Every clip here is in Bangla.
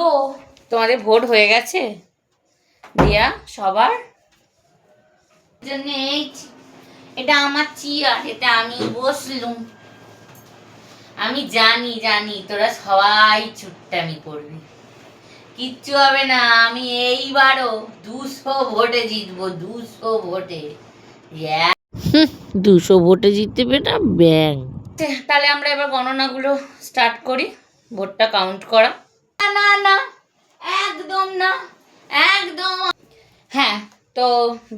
গো, তোমাদের ভোট হয়ে গেছে দিয়া সবার জন্য? এটা আমার চেয়ার, এটা আমি বসলুম। আমি জানি জানি তোরা সবাই চুট্টামি করবি, কিচ্ছু হবে না। আমি এইবারও 200 ভোটে জিতবো, 200 ভোটে। 200 ভোটে জিতবে না ব্যাং। তাহলে আমরা এবার গণনাগুলো স্টার্ট করি, ভোটটা কাউন্ট করা। না না না, একদম না, একদম। হ্যাঁ, তো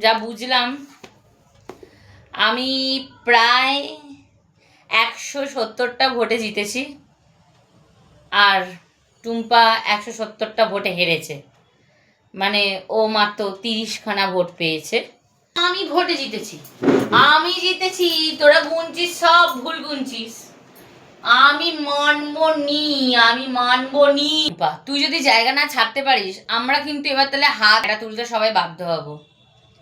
যা বুঝলাম, আমি প্রায় 170টা ভোটে জিতেছি, আর টুম্পা 170টা ভোটে হেরেছে। মানে ও মাত্র 30খানা ভোট পেয়েছে। আমি ভোটে জিতেছি, আমি জিতেছি। তোরা গুনছিস, সব ভুল গুনছিস। আমি মানবো নি, আমি মানবো নি। তুই যদি জায়গা না ছাড়তে পারিস, আমরা কিন্তু এবার তাহলে হাত তুলতে সবাই বাধ্য হব।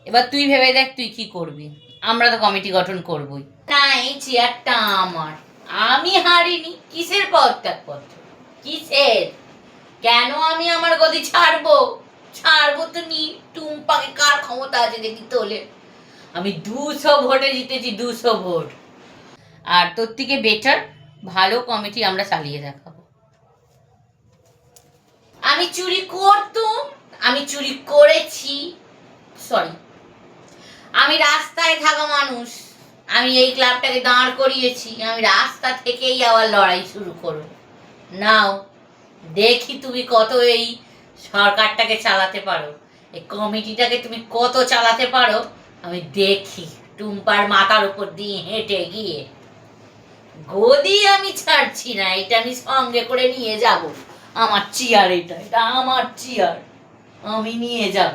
এবার তুই ভেবে দেখ তুই কি করবি। আমরা তো কমিটি গঠন করবই না। এই চেয়ারটা আমার, আমি হারিনি। কিসের পদত্যাগপত্র, কিসের? কেন আমি আমার গদি ছাড়বো? ছাড়বো তো নি। টুম্পাকে কার ক্ষমতা আছে দেখি তোলে। আমি 200 ভোটে জিতেছি, 200 ভোট। আর তোর থেকে বেটার ভালো কমিটি আমরা চালিয়ে দেখাবো। আমি চুরি করতুম, আমি চুরি করেছি। সরি, আমি রাস্তায় থাকা মানুষ, আমি এই ক্লাবটাকে দাঁড় করিয়েছি। আমি রাস্তা থেকেই আবার লড়াই শুরু করবো। নাও দেখি তুমি কত এই সরকারটাকে চালাতে পারো, এই কমিটিটাকে তুমি কত চালাতে পারো। আমি দেখি টুম্পার মাথার উপর দিয়ে হেঁটে গিয়ে। গদি আমি ছাড়ছি না, এটা আমি সঙ্গে করে নিয়ে যাব। আমার চেয়ার, এটা আমার চেয়ার, আমি নিয়ে যাব।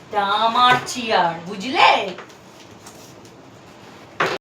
এটা আমার চেয়ার, বুঝলে?